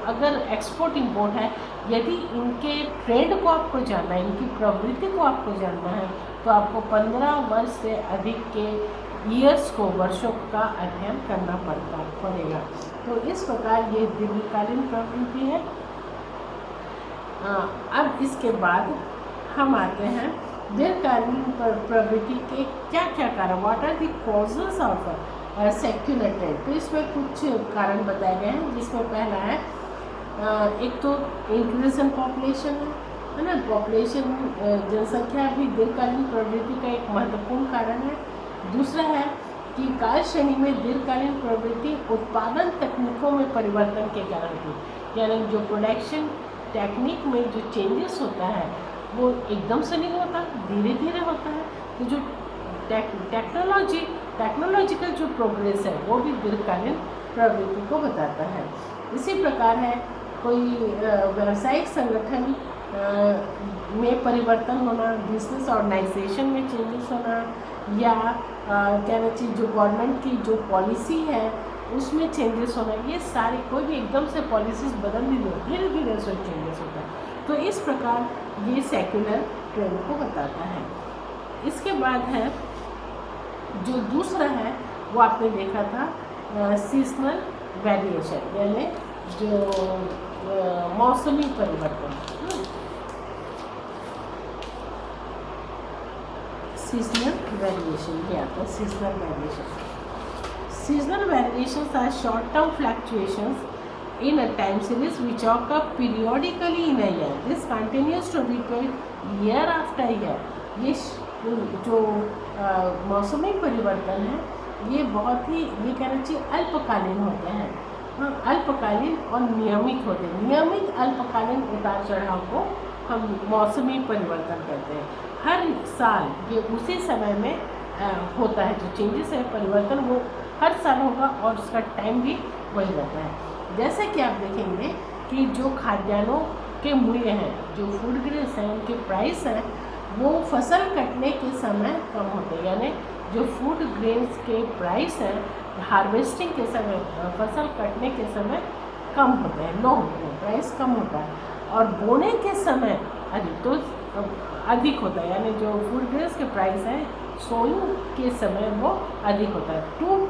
अगर एक्सपोर्ट इंपोर्ट है, यदि इनके ट्रेंड को आपको जानना है, इनकी प्रवृत्ति को आपको जानना है, तो आपको 15 वर्ष से अधिक के ईयर्स को, वर्षों का अध्ययन करना पड़ेगा। तो इस प्रकार ये दीर्घकालीन प्रवृत्ति है। अब इसके बाद हम आते हैं दीर्घकालीन प्रवृत्ति के क्या क्या कारण, what are the causes of secular trend. तो इसमें कुछ कारण बताए गए हैं, जिसमें पहला है एक तो इंक्रीज इन पॉपुलेशन है ना, पॉपुलेशन जनसंख्या भी दीर्घकालीन प्रवृत्ति का एक महत्वपूर्ण कारण है। दूसरा है कि काल श्रेणी में दीर्घकालीन प्रवृत्ति उत्पादन तकनीकों में परिवर्तन के कारण होती है, यानी जो प्रोडक्शन टेक्निक में जो चेंजेस होता है वो एकदम से नहीं होता, धीरे धीरे होता है। तो जो टेक्नोलॉजिकल जो प्रोग्रेस है वो भी दीर्घकालीन प्रवृत्ति को बताता है। इसी प्रकार है कोई व्यावसायिक संगठन में परिवर्तन होना, बिजनेस ऑर्गेनाइजेशन में चेंजेस होना, या कहना चाहिए जो गवर्नमेंट की जो पॉलिसी है उसमें चेंजेस होना, ये सारे कोई भी एकदम से पॉलिसीज बदल नहीं होती, धीरे धीरे उसमें चेंजेस होता है। तो इस प्रकार ये सेक्युलर ट्रेंड को बताता है। इसके बाद है जो दूसरा है वो आपने देखा था सीजनल वेरिएशन, यानी जो मौसमी परिवर्तन, सीजनल वेरिएशन, ये आता है seasonal variation. Seasonal variations are short-term fluctuations in a time series which occur periodically in a year. This continues to repeat year after year. ये जो मौसमी परिवर्तन है ये बहुत ही, ये कहना चाहिए अल्पकालीन होते हैं। हाँ, अल्पकालीन और नियमित होते हैं। नियमित अल्पकालीन उतार चढ़ाव को हम मौसमी परिवर्तन कहते हैं। हर साल ये उसी समय में होता है, जो चेंजेस है परिवर्तन वो हर साल होगा और उसका टाइम भी वही रहता है। जैसे कि आप देखेंगे कि जो खाद्यान्नों के मूल्य हैं, जो फूड ग्रेन्स हैं, उनके प्राइस हैं वो फसल कटने के समय कम होते हैं, यानी जो फूड ग्रेन्स के प्राइस हैं हार्वेस्टिंग के समय, फसल कटने के समय कम होते हैं, लो होते हैं, प्राइस कम होता है। और बोने के समय अधिक होता है, यानी जो फूड ग्रेन्स के प्राइस हैं सोइंग के समय वो अधिक होता है। टू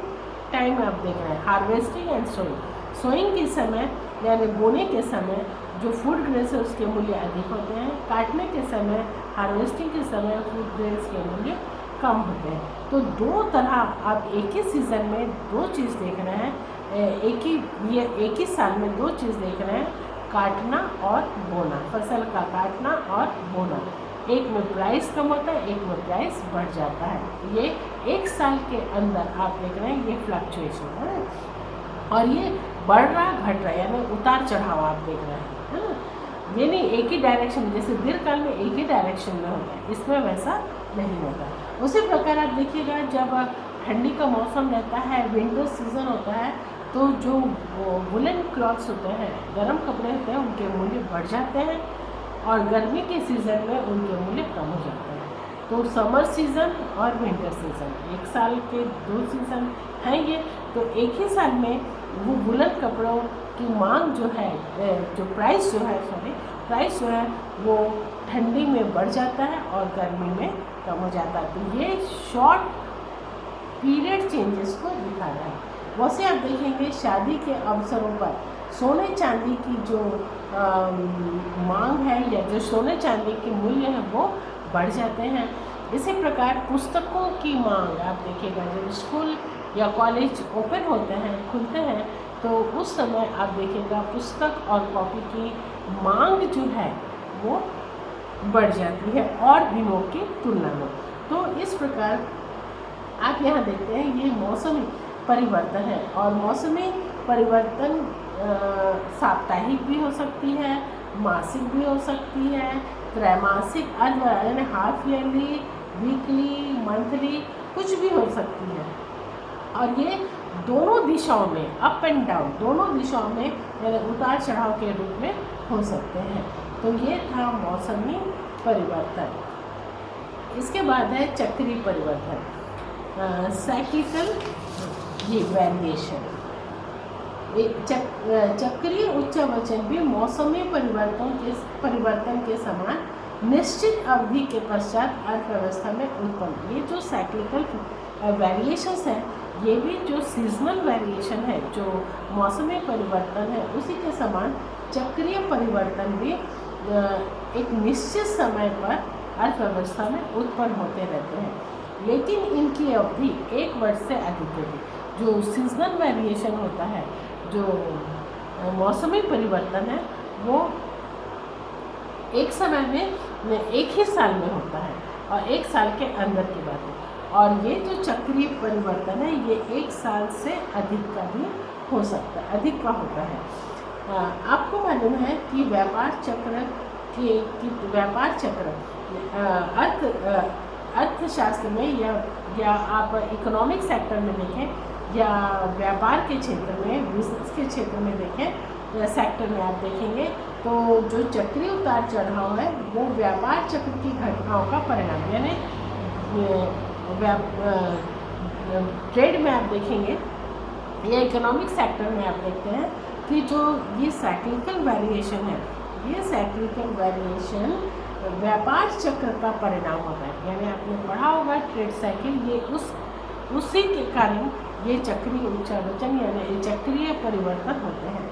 टाइम आप देख रहे हैं, हार्वेस्टिंग एंड सोइंग। सोइंग के समय यानी बोने के समय जो फूड ग्रेन्स है उसके मूल्य अधिक होते हैं, काटने के समय, हार्वेस्टिंग के समय फूड ग्रेन्स के मूल्य कम होते हैं। तो दो तरह आप एक ही सीज़न में दो चीज़ देख रहे हैं, एक ही साल में दो चीज़ देख रहे हैं, काटना और बोना, फसल का काटना और बोना। एक में प्राइस कम होता है, एक में प्राइस बढ़ जाता है। ये एक साल के अंदर आप देख रहे हैं ये फ्लक्चुएशन है, और ये बढ़ रहा घट रहा है, यानी उतार चढ़ाव आप देख रहे हैं, है ना। ये नहीं एक ही डायरेक्शन में, जैसे दीर्घकाल में एक ही डायरेक्शन में होता है, इसमें वैसा नहीं होता। उसी प्रकार आप देखिएगा जब ठंडी का मौसम रहता है, विंटर सीजन होता है, तो जो वुलन क्लॉथ्स होते हैं, गर्म कपड़े होते हैं, उनके मूल्य बढ़ जाते हैं, और गर्मी के सीज़न में उनके मूल्य कम हो जाते हैं। तो समर सीज़न और विंटर सीज़न, एक साल के दो सीज़न हैं ये, तो एक ही साल में वो वुलन कपड़ों की मांग जो है, जो प्राइस जो है वो ठंडी में बढ़ जाता है और गर्मी में कम हो जाता है। तो ये शॉर्ट पीरियड चेंजेस को दिखा रहा है। वैसे आप देखेंगे शादी के अवसरों पर सोने चांदी की जो मांग है या जो सोने चांदी के मूल्य हैं वो बढ़ जाते हैं। इसी प्रकार पुस्तकों की मांग आप देखिएगा, जब स्कूल या कॉलेज ओपन होते हैं, खुलते हैं, तो उस समय आप देखिएगा पुस्तक और कॉपी की मांग जो है वो बढ़ जाती है और दिनों की तुलना में। तो इस प्रकार आप यहाँ देखते हैं ये मौसमी परिवर्तन है, और मौसमी परिवर्तन साप्ताहिक भी हो सकती है, मासिक भी हो सकती है, त्रैमासिक, यानी हाफ ईयरली, वीकली, मंथली, कुछ भी हो सकती है। और ये दोनों दिशाओं में, अप एंड डाउन, दोनों दिशाओं में यानी उतार चढ़ाव के रूप में हो सकते हैं। तो ये था मौसमी परिवर्तन। इसके बाद है चक्रीय परिवर्तन, साइक्लिकल ये वेरिएशन। चक्रीय उच्चावचन भी मौसमी परिवर्तन के समान निश्चित अवधि के पश्चात अर्थव्यवस्था में उत्पन्न। ये जो साइक्लिकल वेरिएशंस हैं, ये भी जो सीजनल वेरिएशन है, जो मौसमी परिवर्तन है, उसी के समान चक्रीय परिवर्तन भी एक निश्चित समय पर अर्थव्यवस्था में उत्पन्न होते रहते हैं, लेकिन इनकी अवधि 1 वर्ष से अधिक होगी। जो सीजनल वेरिएशन होता है, जो मौसमी परिवर्तन है, वो एक समय में एक ही साल में होता है और 1 साल के अंदर की बात है। और ये जो चक्रीय परिवर्तन है, ये 1 साल से अधिक का भी हो सकता है, अधिक का होता है। आपको मालूम है कि व्यापार चक्र अर्थशास्त्र में या आप इकोनॉमिक सेक्टर में देखें या व्यापार के क्षेत्र में, बिजनेस के क्षेत्र में देखें या सेक्टर में आप देखेंगे, तो जो चक्रीय उतार चढ़ाव है वो व्यापार चक्र की घटनाओं का परिणाम, यानी ट्रेड में आप देखेंगे या इकोनॉमिक सेक्टर में आप देखते हैं कि जो ये साइक्लिकल वेरिएशन है, ये साइक्लिकल वेरिएशन व्यापार चक्र का परिणाम होता है। यानी आपने पढ़ा होगा ट्रेड साइकिल, ये उसी के कारण ये चक्रीय उच्चावचन यानी चक्रीय परिवर्तन होते हैं।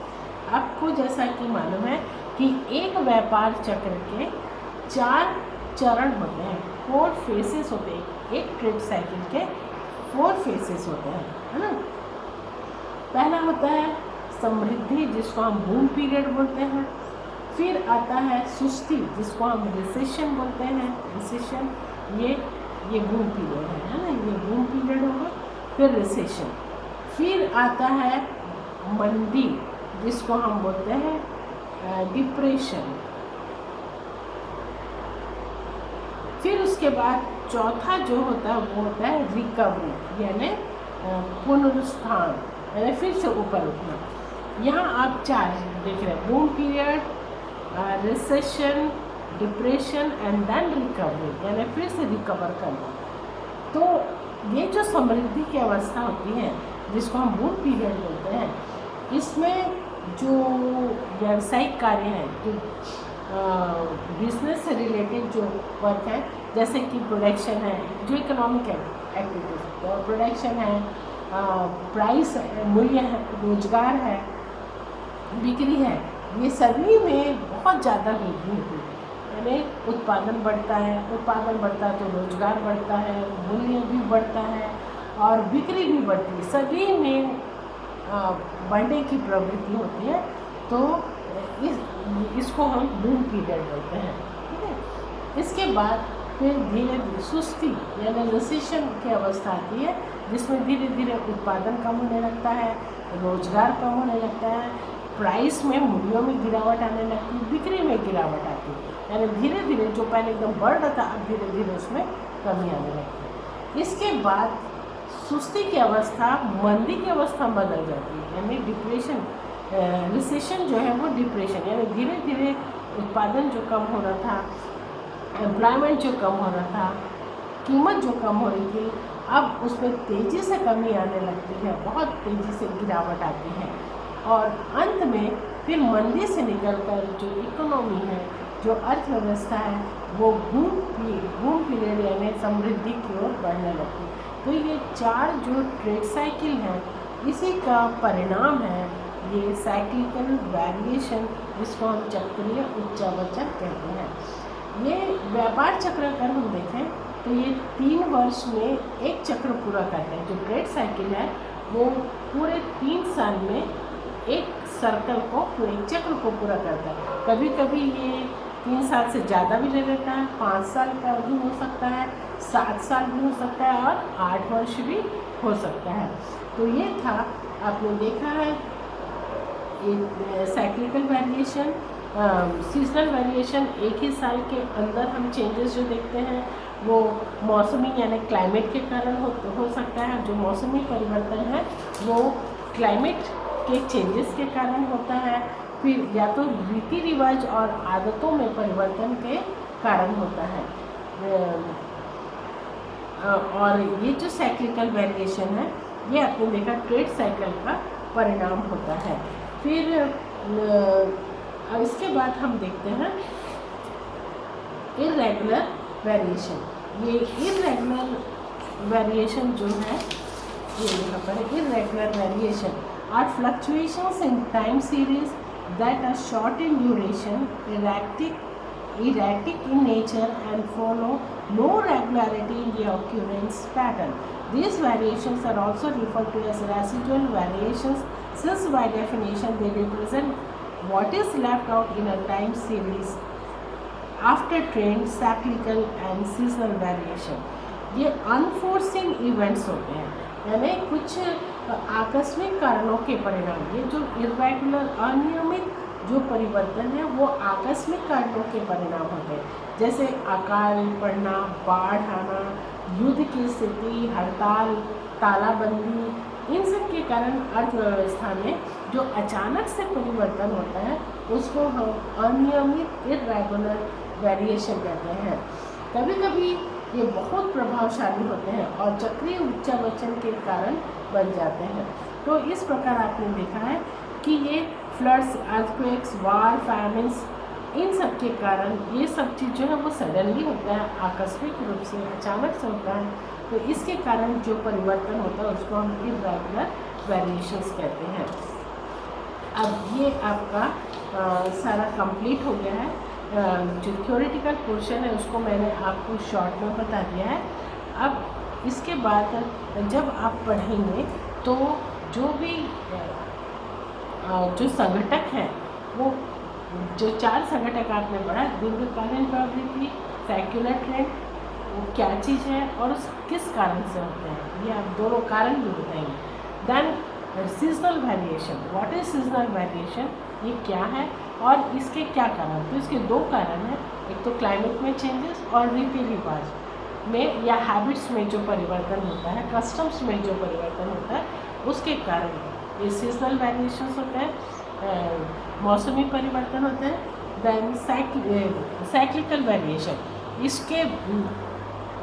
आपको जैसा कि मालूम है कि एक व्यापार चक्र के 4 चरण होते हैं, 4 फेसेस होते हैं। एक ट्रेड साइकिल के 4 फेसेस होते हैं, है ना। पहला होता है समृद्धि, जिसको हम बूम पीरियड बोलते हैं। फिर आता है सुस्ती, जिसको हम रिसेशन बोलते हैं। रिसेशन ये बूम पीरियड है ना, ये बूम पीरियड होगा। फिर रिसेशन, फिर आता है मंदी, जिसको हम बोलते हैं डिप्रेशन। फिर उसके बाद चौथा जो होता है वो होता है रिकवरी, यानी पुनरुत्थान, यानी फिर से ऊपर उठना। यहाँ आप 4 देख रहे हैं, boom period, recession, depression and then recovery, यानी फिर से रिकवर करना। तो ये जो समृद्धि की अवस्था होती है, जिसको हम बूम पीरियड बोलते हैं, इसमें जो व्यावसायिक कार्य हैं, जो बिजनेस से रिलेटेड जो वर्क है, जैसे कि प्रोडक्शन है, जो इकोनॉमिक एक्टिविटीज, प्रोडक्शन है, प्राइस मूल्य है, रोजगार है, बिक्री है, ये सभी में बहुत ज़्यादा वृद्धि होती है। यानी उत्पादन बढ़ता है तो रोजगार बढ़ता है, मूल्य भी बढ़ता है और बिक्री भी बढ़ती है, सभी में बढ़ने की प्रवृत्ति होती है। तो इसको हम बूम पीरियड बोलते हैं, ठीक है। इसके बाद फिर धीरे धीरे सुस्ती यानी रिसेशन की अवस्था आती है, जिसमें धीरे धीरे उत्पादन कम होने लगता है, रोजगार कम होने लगता है, प्राइस में मूल्यों में गिरावट आने लगती है, बिक्री में गिरावट आती है। यानी धीरे धीरे जो पहले एकदम बढ़ रहा था, अब धीरे धीरे उसमें कमी आने लगती है। इसके बाद सुस्ती की अवस्था मंदी की अवस्था में बदल जाती है, यानी डिप्रेशन, रिसेशन जो है वो डिप्रेशन, यानी धीरे धीरे उत्पादन जो कम हो रहा था, एम्प्लॉयमेंट जो कम हो रहा था, कीमत जो कम हो रही थी, अब उसमें तेज़ी से कमी आने लगती है, बहुत तेज़ी से गिरावट आती है। और अंत में फिर मंदी से निकलकर जो इकोनॉमी है, जो अर्थव्यवस्था है, वो बूम पीरियड यानी समृद्धि की ओर बढ़ने लगती है। तो ये 4 जो ट्रेड साइकिल है, इसी का परिणाम है ये साइक्लिकल वेरिएशन, जिसको हम चक्रीय उच्चावचन कहते हैं। ये व्यापार चक्र अगर हम देखें तो ये 3 वर्ष में एक चक्र पूरा करते हैं। जो ट्रेड साइकिल है वो पूरे 3 साल में एक सर्कल को, पूरे चक्र को पूरा करता है। कभी कभी ये 3 साल से ज़्यादा भी ले लेता है, 5 साल का भी हो सकता है, 7 साल भी हो सकता है और 8 वर्ष भी हो सकता है। तो ये था, आपने देखा है ये साइक्लिकल वेरिएशन, सीजनल वेरिएशन। एक ही साल के अंदर हम चेंजेस जो देखते हैं वो मौसमी यानी क्लाइमेट के कारण हो सकता है। जो मौसमी परिवर्तन है वो क्लाइमेट के चेंजेस के कारण होता है, फिर या तो रीति रिवाज और आदतों में परिवर्तन के कारण होता है। और ये जो साइक्लिकल वेरिएशन है ये आपने देखा ट्रेड साइकिल का परिणाम होता है। फिर इसके बाद हम देखते हैं इर्रेगुलर वेरिएशन। ये इर्रेगुलर वेरिएशन जो है ये यहाँ पर है। Irregular variation are fluctuations in time series that are short in duration, erratic in nature and follow no regularity in the occurrence pattern. These variations are also referred to as residual variations, since by definition they represent what is left out in a time series after trend, cyclical and seasonal variation. ये enforcing events होते हैं, यानी कुछ आकस्मिक कारणों के परिणाम। ये जो इर्रेगुलर अनियमित जो परिवर्तन है वो आकस्मिक कारणों के परिणाम होते हैं, जैसे अकाल पड़ना, बाढ़ आना, युद्ध की स्थिति, हड़ताल, तालाबंदी, इन सब के कारण अर्थव्यवस्था में जो अचानक से परिवर्तन होता है उसको हम अनियमित इर्रेगुलर वेरिएशन कहते हैं। कभी कभी ये बहुत प्रभावशाली होते हैं और चक्रीय उच्चावचन के कारण बन जाते हैं। तो इस प्रकार आपने देखा है कि ये फ्लड्स, अर्थक्वेक्स, वार, फैमिन्स, इन सब के कारण ये सब चीज़ जो है वो सडनली होता है, आकस्मिक रूप से अचानक से होता है। तो इसके कारण जो परिवर्तन होता है उसको हम इर्रेगुलर वेरिएशंस कहते हैं। अब ये आपका सारा कंप्लीट हो गया है। जो थ्योरेटिकल पोर्शन है उसको मैंने आपको शॉर्ट में बता दिया है। अब इसके बाद जब आप पढ़ेंगे तो जो भी जो संघटक हैं वो जो 4 संघटक आपने पढ़ा, दीर्घकालीन प्रवृत्ति, सेक्युलर ट्रेंड, वो क्या चीज़ है और उस किस कारण से होते हैं, ये आप दोनों कारण भी बताएंगे। Then seasonal variation, what is seasonal variation, ये क्या है और इसके क्या कारण। तो इसके 2 कारण हैं, एक तो क्लाइमेट में चेंजेस और रीति रिवाज में या हैबिट्स में जो परिवर्तन होता है, कस्टम्स में जो परिवर्तन होता है, उसके कारण ये सीजनल वेरिएशंस होते हैं, मौसमी परिवर्तन होते हैं। देन साइक्लिकल वेरिएशन, इसके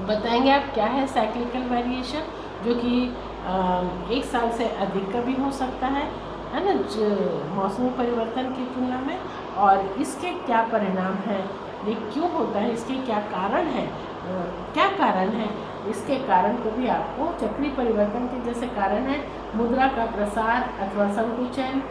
बताएंगे आप क्या है साइक्लिकल वेरिएशन, जो कि 1 साल से अधिक का भी हो सकता है ना, मौसमी परिवर्तन की तुलना में, और इसके क्या परिणाम हैं, ये क्यों होता है, इसके क्या कारण है, क्या कारण है, इसके कारण को भी आपको चक्रीय परिवर्तन के जैसे कारण है मुद्रा का प्रसार अथवा संकुचन,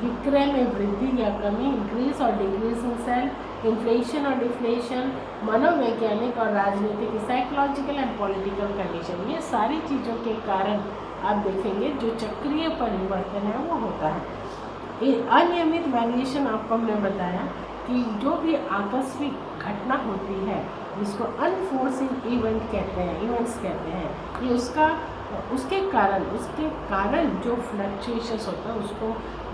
विक्रय में वृद्धि या कमी, इंक्रीज और डिक्रीज इन सेल, इन्फ्लेशन और डिफ्लेशन, मनोवैज्ञानिक और राजनीतिक, साइकोलॉजिकल एंड पॉलिटिकल कंडीशन, ये सारी चीज़ों के कारण आप देखेंगे जो चक्रीय परिवर्तन है वो होता है। अनियमित वेरिएशन आपको हमने बताया कि जो भी आकस्मिक घटना होती है जिसको अनफोर्सिंग इवेंट कहते हैं, इवेंट्स कहते हैं, ये उसके कारण जो फ्लक्चुएशंस होता है उसको,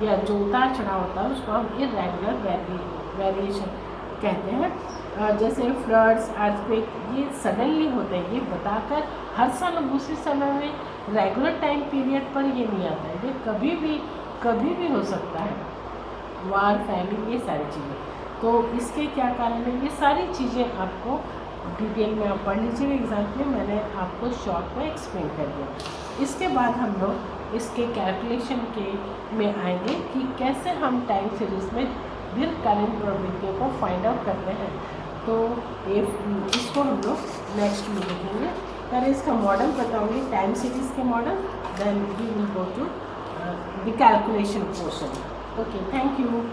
या जो उतार चढ़ाव होता है उसको हम इर्रेगुलर वेरिएशन कहते हैं। जैसे फ्लड्स, अर्थक्वेक, ये सडनली होते हैं, ये बताकर हर साल उसी समय में रेगुलर टाइम पीरियड पर ये नहीं आता है, ये कभी भी हो सकता है, वार, फैमिन, ये सारी चीज़ें। तो इसके क्या कारण है, ये सारी चीज़ें आपको डिटेल में आप पढ़ लीजिएगा, एग्जाम में मैंने आपको शॉर्ट में एक्सप्लेन कर दिया। इसके बाद हम लोग इसके कैलकुलेशन में आएंगे कि कैसे हम टाइम सीरीज में दीर्घकालीन प्रवृत्तियों को फाइंड आउट करते हैं। तो इसको हम लोग नेक्स्ट में देखेंगे। पहले इसका मॉडल बताऊंगी, टाइम सीरीज के model, then we will go to the calculation portion. Okay, thank you.